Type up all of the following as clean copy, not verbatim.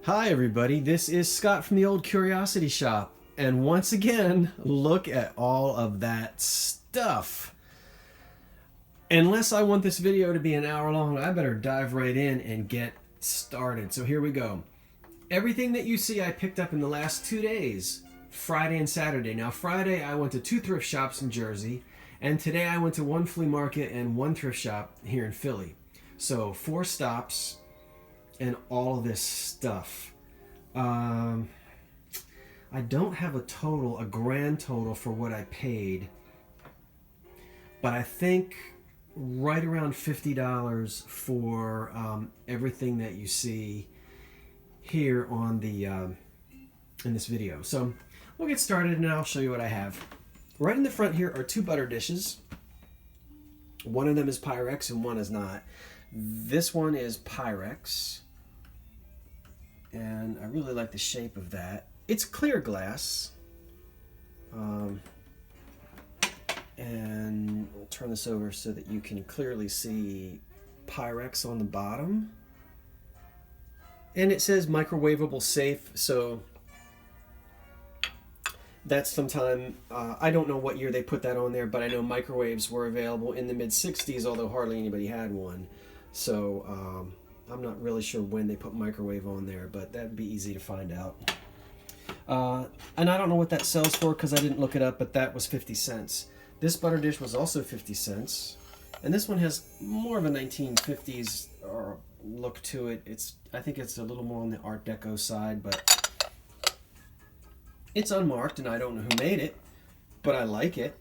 Hi everybody, this is Scott from the Old Curiosity Shop, and once again, look at all of that stuff. Unless I want this video to be an hour long, I better dive right in and get started. So here we go. Everything that you see I picked up in the last 2 days, Friday and Saturday. Now Friday I went to 2 thrift shops in Jersey, and today I went to 1 flea market and 1 thrift shop here in Philly. So 4 stops and all this stuff. I don't have a grand total for what I paid, but I think right around $50 for everything that you see here on the in this video. So we'll get started and I'll show you what I have. Right in the front here are 2 butter dishes. One of them is Pyrex and one is not. This one is Pyrex, and I really like the shape of that. It's clear glass, and we'll turn this over so that you can clearly see Pyrex on the bottom, and it says microwavable safe, so that's sometime, I don't know what year they put that on there, but I know microwaves were available in the mid-60s, although hardly anybody had one. So I'm not really sure when they put microwave on there, but that'd be easy to find out. And I don't know what that sells for because I didn't look it up, but that was 50 cents. This butter dish was also 50 cents. And this one has more of a 1950s look to it. I think it's a little more on the Art Deco side, but it's unmarked and I don't know who made it, but I like it.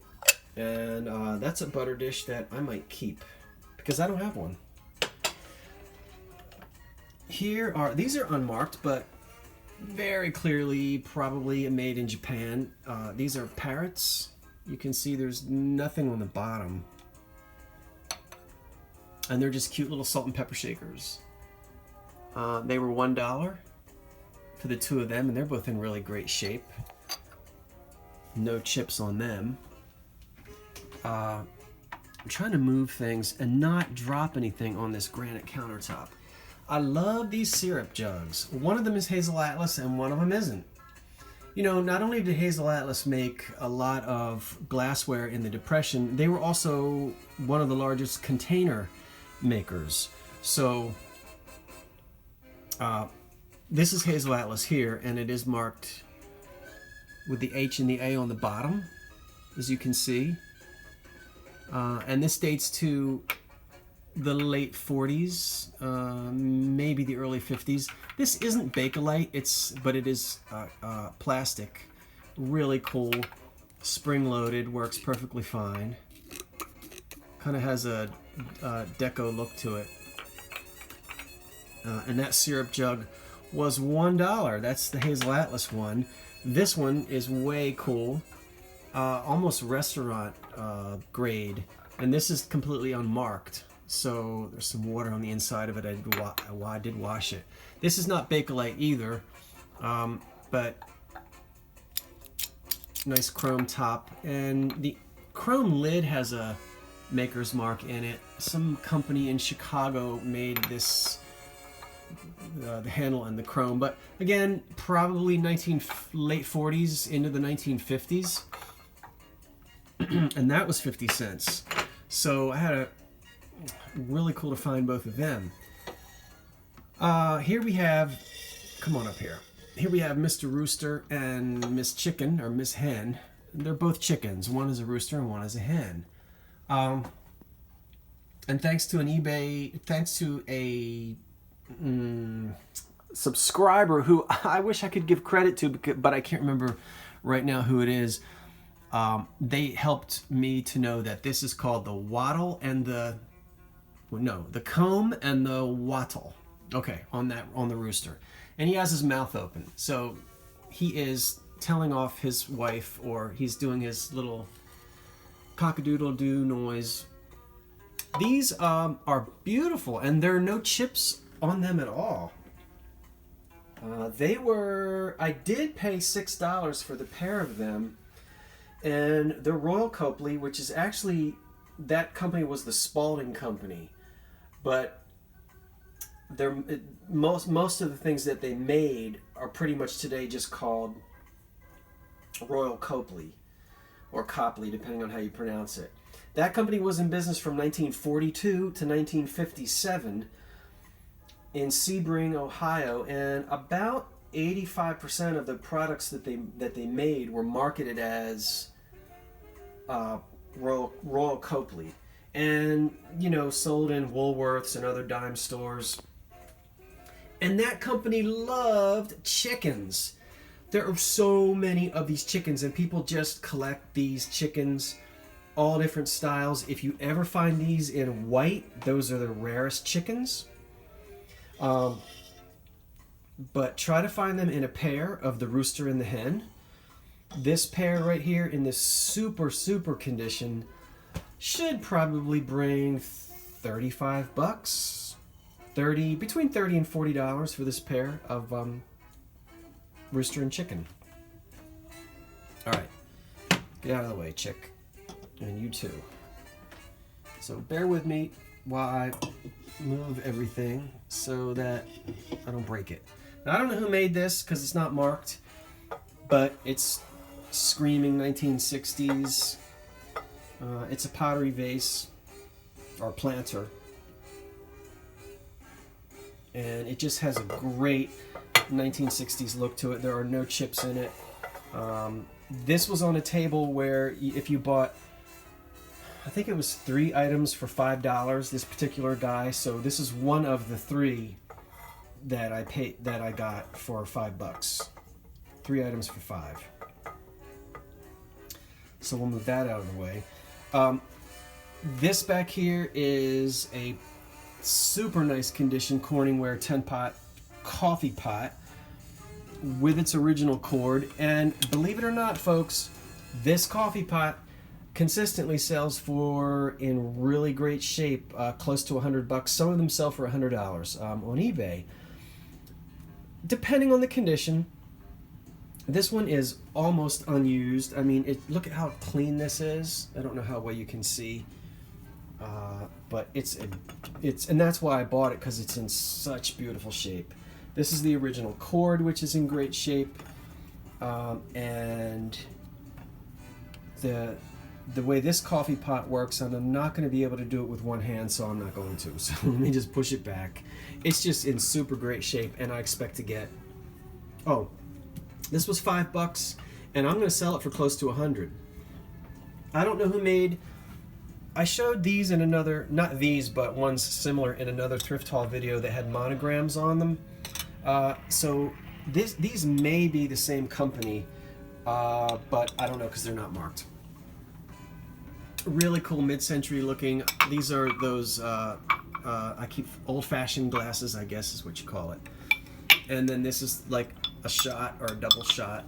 And that's a butter dish that I might keep because I don't have one. These are unmarked, but very clearly probably made in Japan. These are parrots. You can see there's nothing on the bottom. And they're just cute little salt and pepper shakers. They were $1 for the 2 of them, and they're both in really great shape. No chips on them. I'm trying to move things and not drop anything on this granite countertop. I love these syrup jugs. One of them is Hazel Atlas and one of them isn't. You know, not only did Hazel Atlas make a lot of glassware in the Depression, they were also one of the largest container makers. So this is Hazel Atlas here, and it is marked with the H and the A on the bottom, as you can see. And this dates to the late 40s, maybe the early 50s. This isn't Bakelite, but it is plastic. Really cool, spring-loaded, works perfectly fine. Kind of has a deco look to it. And that syrup jug was $1. That's the Hazel Atlas one. This one is way cool, almost restaurant grade, and this is completely unmarked. So there's some water on the inside of it. I did wash it. This is not Bakelite either, but nice chrome top. And the chrome lid has a maker's mark in it. Some company in Chicago made this, the handle and the chrome. But again, probably late 40s into the 1950s. And that was 50 cents. So I had really cool to find both of them. Here we have, come on up here. Here we have Mr. Rooster and Miss Chicken, or Miss Hen. They're both chickens. One is a rooster and one is a hen. And thanks to a subscriber who I wish I could give credit to, but I can't remember right now who it is. They helped me to know that this is called the wattle and the comb and the wattle. Okay, on the rooster. And he has his mouth open. So he is telling off his wife, or he's doing his little cock-a-doodle-doo noise. These are beautiful, and there are no chips on them at all. I did pay $6 for the pair of them, and they're Royal Copley, which is actually, that company was the Spalding Company. But most of the things that they made are pretty much today just called Royal Copley or Copley, depending on how you pronounce it. That company was in business from 1942 to 1957 in Sebring, Ohio, and about 85% of the products that they made were marketed as Royal Copley, and sold in Woolworths and other dime stores. And that company loved chickens. There are so many of these chickens, and people just collect these chickens, all different styles. If you ever find these in white, those are the rarest chickens. But try to find them in a pair of the rooster and the hen. This pair right here in this super condition should probably bring $35. Between $30 and $40 for this pair of rooster and chicken. All right, get out of the way, chick, and you too. So bear with me while I move everything so that I don't break it. Now, I don't know who made this because it's not marked, but it's screaming 1960s. It's a pottery vase or planter, and it just has a great 1960s look to it. There are no chips in it. This was on a table where if you bought, I think it was 3 items for $5, this particular guy. So this is one of the 3 that I got for $5. 3 items for $5. So we'll move that out of the way. This back here is a super nice condition Corningware 10-pot coffee pot with its original cord. And believe it or not, folks, this coffee pot consistently sells for, in really great shape, close to $100. Some of them sell for $100 on eBay. Depending on the condition, this one is almost unused. I mean, look at how clean this is. I don't know how well you can see, but it's and that's why I bought it, because it's in such beautiful shape. This is the original cord, which is in great shape, and the way this coffee pot works, and I'm not going to be able to do it with one hand, so I'm not going to. So let me just push it back. It's just in super great shape, and I expect to get, this was $5, and I'm going to sell it for close to $100. I don't know who made, I showed these in another, not these, but ones similar in another Thrift Haul video that had monograms on them. So these may be the same company, but I don't know because they're not marked. Really cool mid-century looking. These are those, I keep old-fashioned glasses, I guess is what you call it. And then this is like a shot or a double shot.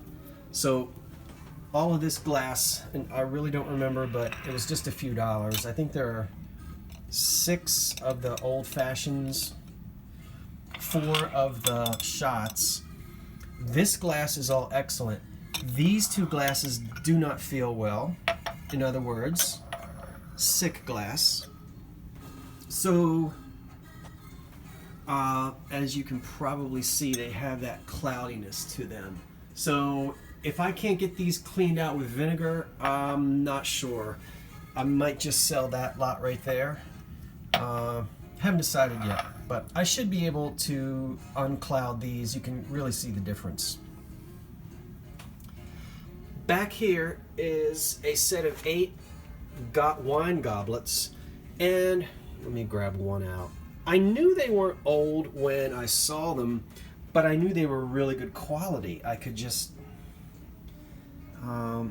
So all of this glass, and I really don't remember, but it was just a few dollars. I think there are 6 of the old fashions, 4 of the shots. This glass is all excellent. These 2 glasses do not feel well. In other words, sick glass. So as you can probably see, they have that cloudiness to them. So if I can't get these cleaned out with vinegar, I'm not sure. I might just sell that lot right there. Haven't decided yet, but I should be able to uncloud these. You can really see the difference. Back here is a set of 8 wine goblets, and let me grab one out. I knew they weren't old when I saw them, but I knew they were really good quality. I could just, I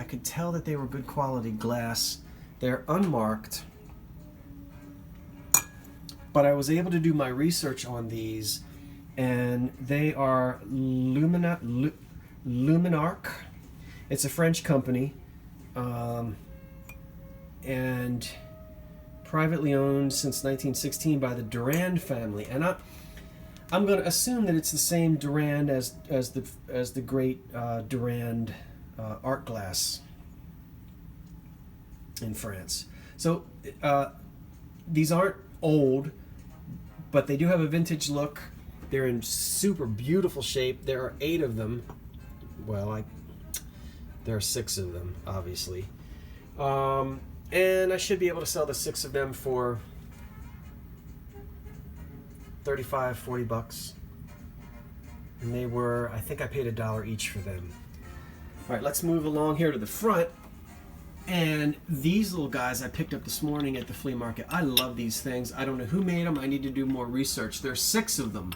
could tell that they were good quality glass. They're unmarked, but I was able to do my research on these, and they are Luminarc. It's a French company, and privately owned since 1916 by the Durand family. And I'm going to assume that it's the same Durand as the great Durand art glass in France. So these aren't old, but they do have a vintage look. They're in super beautiful shape. There are 8 of them. Well, there are 6 of them, obviously. And I should be able to sell the 6 of them for 35, 40 bucks. And they were, I think I paid $1 each for them. All right, let's move along here to the front. And these little guys I picked up this morning at the flea market. I love these things. I don't know who made them. I need to do more research. There's 6 of them.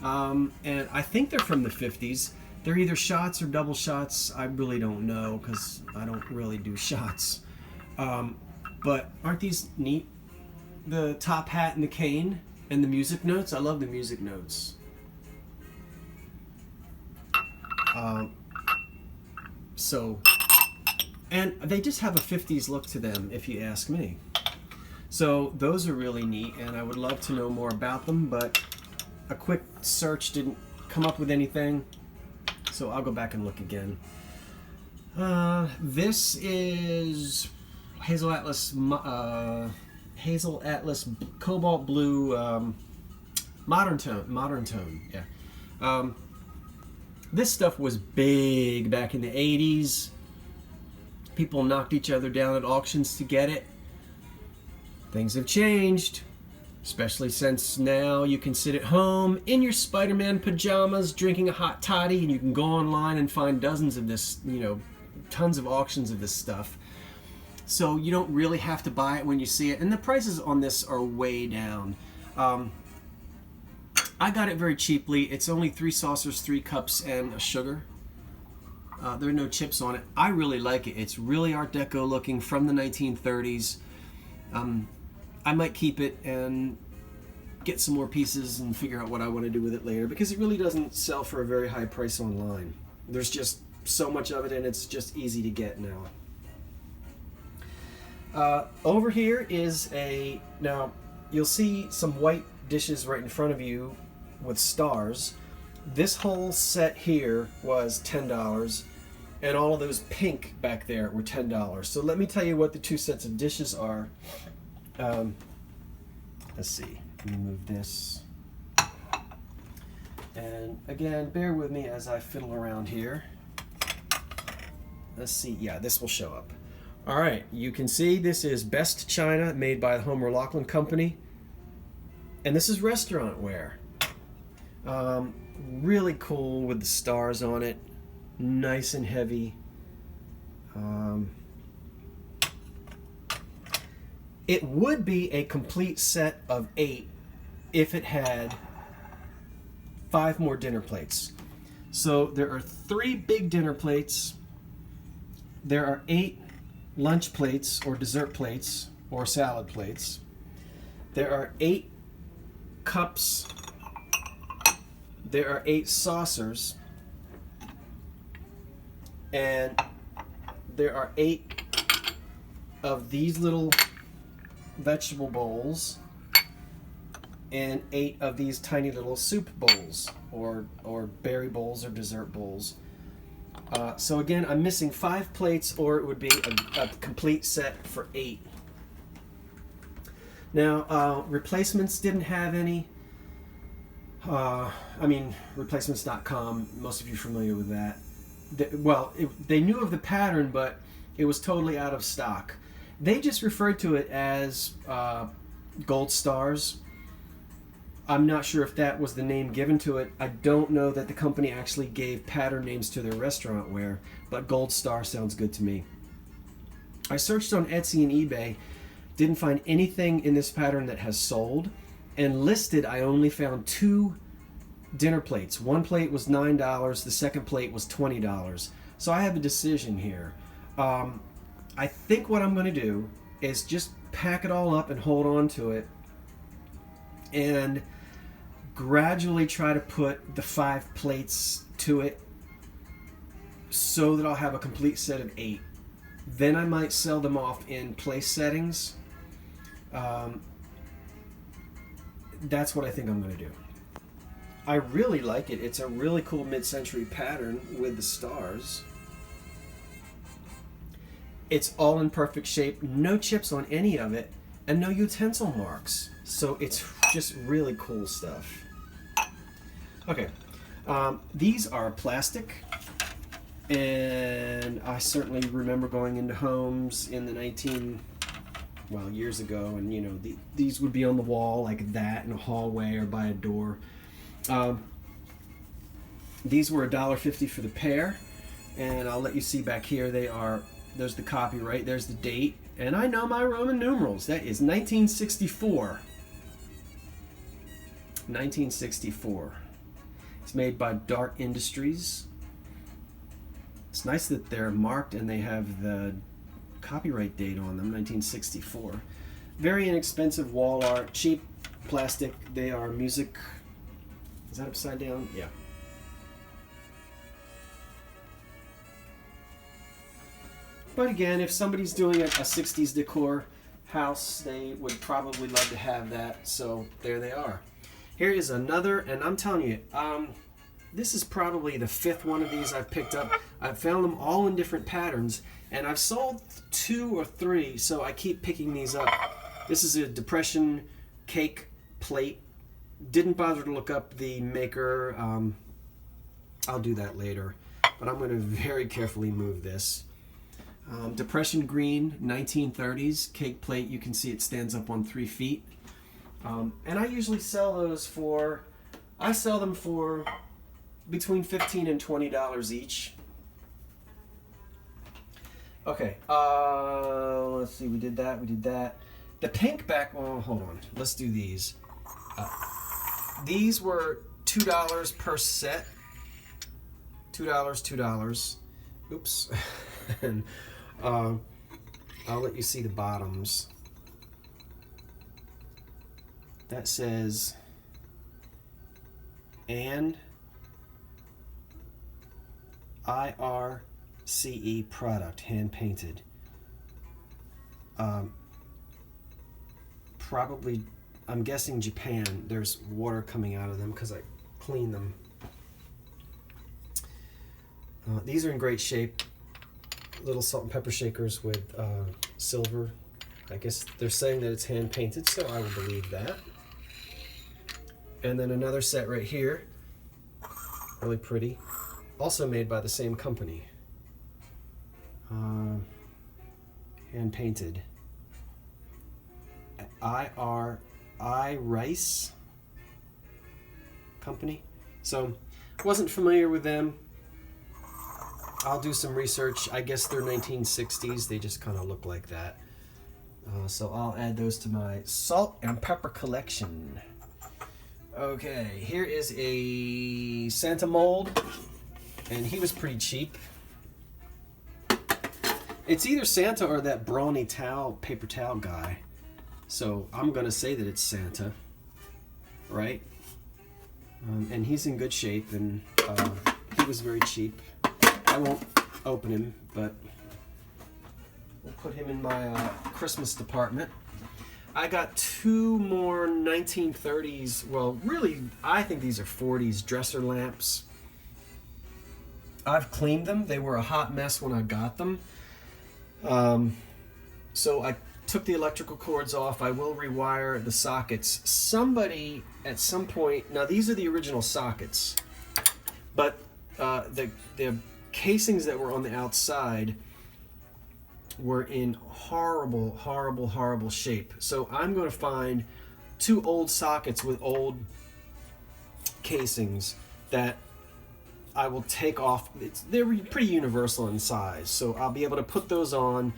And I think they're from the 50s. They're either shots or double shots. I really don't know because I don't really do shots. But aren't these neat? The top hat and the cane and the music notes. I love the music notes. And they just have a 50s look to them, if you ask me. So those are really neat, and I would love to know more about them, but a quick search didn't come up with anything, so I'll go back and look again. This is Hazel Atlas Cobalt Blue Modern Tone. Yeah. This stuff was big back in the 80s. People knocked each other down at auctions to get it. Things have changed, especially since now you can sit at home in your Spider-Man pajamas drinking a hot toddy, and you can go online and find dozens of this, tons of auctions of this stuff. So you don't really have to buy it when you see it, and the prices on this are way down. I got it very cheaply. It's only 3 saucers, 3 cups, and a sugar. There are no chips on it. I really like it. It's really Art Deco looking from the 1930s. I might keep it and get some more pieces and figure out what I want to do with it later, because it really doesn't sell for a very high price online. There's just so much of it, and it's just easy to get now. Over here is now you'll see some white dishes right in front of you with stars. This whole set here was $10, and all of those pink back there were $10. So let me tell you what the 2 sets of dishes are. Let's see, let me move this. And again, bear with me as I fiddle around here. Let's see, yeah, this will show up. All right, you can see this is Best China, made by the Homer Laughlin Company. And this is restaurant ware. Really cool with the stars on it. Nice and heavy. It would be a complete set of 8 if it had 5 more dinner plates. So there are 3 big dinner plates. There are 8 lunch plates or dessert plates or salad plates. There are 8 cups. There are 8 saucers. And there are 8 of these little vegetable bowls and 8 of these tiny little soup bowls or berry bowls or dessert bowls. So again, I'm missing 5 plates, or it would be a complete set for 8. Now, replacements didn't have any. Replacements.com, most of you are familiar with that. They knew of the pattern, but it was totally out of stock. They just referred to it as gold stars. I'm not sure if that was the name given to it. I don't know that the company actually gave pattern names to their restaurant ware, but gold star sounds good to me. I searched on Etsy and eBay, didn't find anything in this pattern that has sold, and listed I only found 2 dinner plates. One plate was $9, the second plate was $20. So I have a decision here. I think what I'm going to do is just pack it all up and hold on to it, and gradually try to put the 5 plates to it so that I'll have a complete set of 8. Then I might sell them off in place settings. That's what I think I'm going to do. I really like it. It's a really cool mid-century pattern with the stars. It's all in perfect shape. No chips on any of it. and no utensil marks. So it's just really cool stuff. Okay, these are plastic, and I certainly remember going into homes in the years ago, and you know, these would be on the wall like that in a hallway or by a door. These were $1.50 for the pair, and I'll let you see back here. There's the copyright, there's the date, and I know my Roman numerals. That is 1964. 1964. It's made by Dart Industries. It's nice that they're marked and they have the copyright date on them, 1964. Very inexpensive wall art, cheap plastic. They are music. Is that upside down? Yeah. But again, if somebody's doing a 60s decor house, they would probably love to have that. So there they are. Here is another, and I'm telling you, this is probably the 5th one of these I've picked up. I've found them all in different patterns, and I've sold 2 or 3, so I keep picking these up. This is a Depression cake plate. Didn't bother to look up the maker. I'll do that later, but I'm going to very carefully move this. Depression green, 1930s cake plate. You can see it stands up on 3 feet. And I usually sell those I sell them for between $15 and $20 each. Okay, let's see, we did that. The pink hold on, let's do these. These were $2 per set. $2. Oops. And I'll let you see the bottoms. That says and IRCE product, hand painted. Probably, I'm guessing Japan. There's water coming out of them because I cleaned them. These are in great shape. Little salt and pepper shakers with silver. I guess they're saying that it's hand painted, so I will believe that. And then another set right here, really pretty, also made by the same company. Hand painted. Rice company. So, wasn't familiar with them. I'll do some research. I guess they're 1960s. They just kind of look like that. So I'll add those to my salt and pepper collection. Okay, here is a Santa mold, and he was pretty cheap. It's either Santa or that brawny paper towel guy. So I'm going to say that it's Santa, right? And he's in good shape, and he was very cheap. I won't open him, but we'll put him in my Christmas department. I got 2 more 1930s, well, really, I think these are 40s dresser lamps. I've cleaned them. They were a hot mess when I got them. So I took the electrical cords off. I will rewire the sockets. Somebody at some point, now these are the original sockets, but the casings that were on the outside were in horrible shape. So I'm going to find 2 old sockets with old casings that I will take off. They're pretty universal in size, so I'll be able to put those on,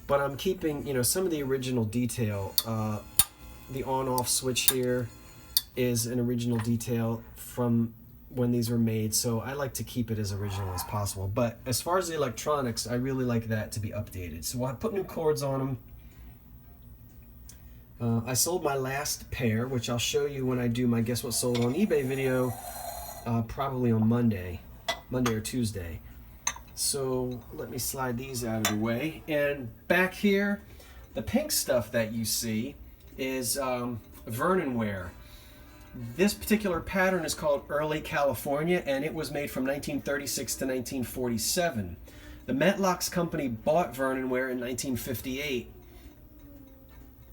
but I'm keeping, you know, some of the original detail. The on-off switch here is an original detail from when these were made, so I like to keep it as original as possible. But as far as the electronics, I really like that to be updated. So I put new cords on them. I sold my last pair, which I'll show you when I do my Guess What Sold on eBay video, probably on Monday or Tuesday. So let me slide these out of the way. And back here, the pink stuff that you see is Vernonware. This particular pattern is called Early California, and it was made from 1936 to 1947. The Metlocks company bought Vernonware in 1958,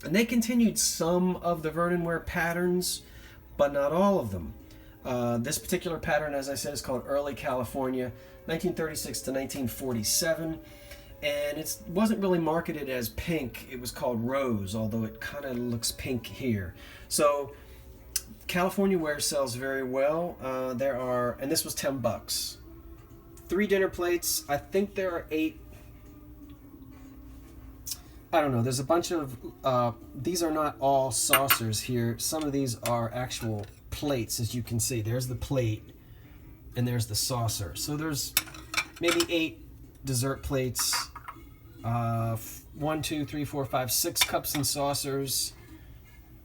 And they continued some of the Vernonware patterns, but not all of them. This particular pattern, as I said, is called Early California, 1936 to 1947. And it wasn't really marketed as pink. It was called rose, although it kind of looks pink here. So California ware sells very well. And this was $10. 3 dinner plates. I think there are 8. I don't know. There's a bunch of, these are not all saucers here. Some of these are actual plates, as you can see. There's the plate, and there's the saucer. So there's maybe 8 dessert plates. 1, 2, 3, 4, 5, 6 cups and saucers.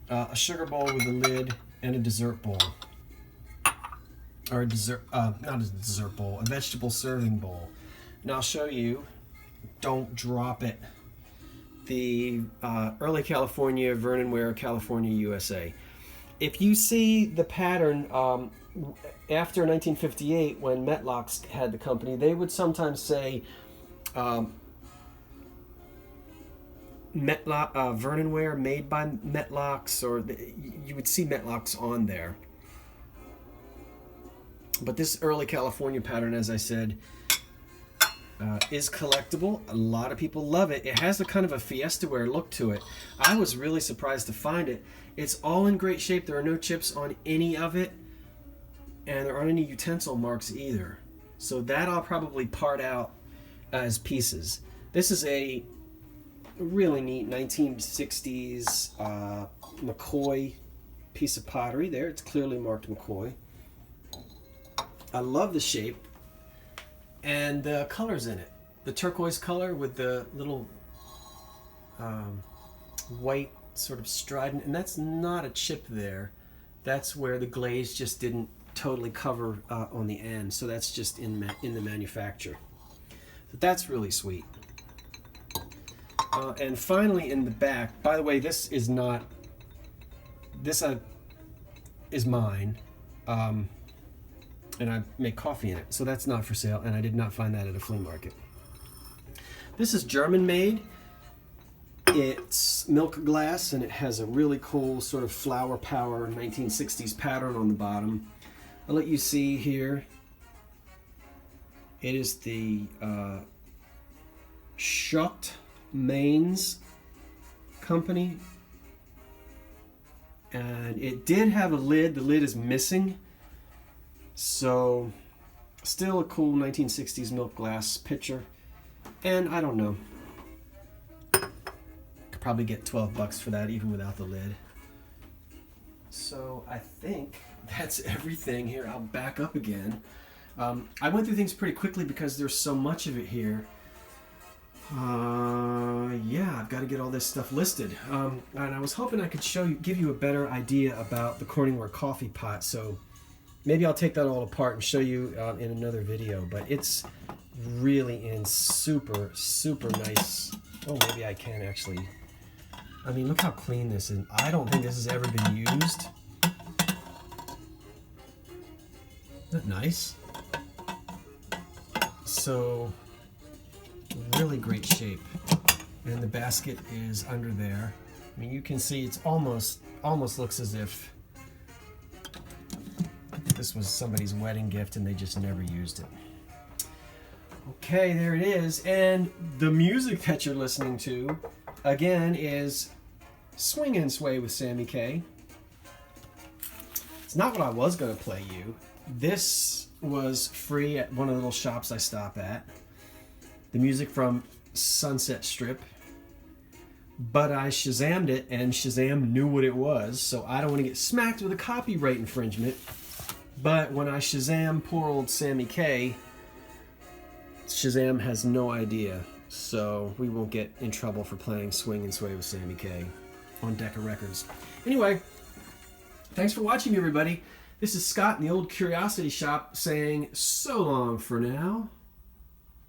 A sugar bowl with a lid, and a dessert bowl. Or a dessert, not a dessert bowl, a vegetable serving bowl. And I'll show you, don't drop it, the Early California, Vernonware, California, USA. If you see the pattern, after 1958, when Metlocks had the company, they would sometimes say Vernonware made by Metlocks, or you would see Metlocks on there. But this Early California pattern, as I said, is collectible. A lot of people love it. It has a kind of a fiesta ware look to it. I was really surprised to find it. It's all in great shape. There are no chips on any of it, and there aren't any utensil marks either. So that I'll probably part out as pieces. This is a really neat 1960s McCoy piece of pottery there. It's clearly marked McCoy. I love the shape and the colors in it. The turquoise color with the little white sort of strident, and that's not a chip there. That's where the glaze just didn't totally cover on the end, so that's just in the manufacture. But that's really sweet. And finally, in the back, by the way, this is not, this is mine, and I make coffee in it, so that's not for sale, and I did not find that at a flea market. This is German made. It's milk glass, and it has a really cool sort of flower power 1960s pattern on the bottom. I'll let you see here. It is the Schott Mainz company, and it did have a lid. The lid is missing, so still a cool 1960s milk glass pitcher. And I don't know, could probably get $12 for that even without the lid. So I think that's everything here. I'll back up again. I went through things pretty quickly because there's so much of it here. Yeah, I've got to get all this stuff listed. And I was hoping I could give you a better idea about the Corningware coffee pot. So maybe I'll take that all apart and show you in another video. But it's really in super, super nice. Oh, maybe I can actually. I mean, look how clean this is. I don't think this has ever been used. Isn't that nice? So, really great shape. And the basket is under there. I mean, you can see it's almost looks as if this was somebody's wedding gift and they just never used it. Okay, there it is. And the music that you're listening to, again, is Swing and Sway with Sammy K. It's not what I was going to play you. This was free at one of the little shops I stop at. The music from Sunset Strip. But I Shazammed it, and Shazam knew what it was, so I don't want to get smacked with a copyright infringement. But when I Shazam poor old Sammy K, Shazam has no idea, so we won't get in trouble for playing Swing and Sway with Sammy K on Decca Records. Anyway, thanks for watching, everybody. This is Scott in the Old Curiosity Shop saying so long for now.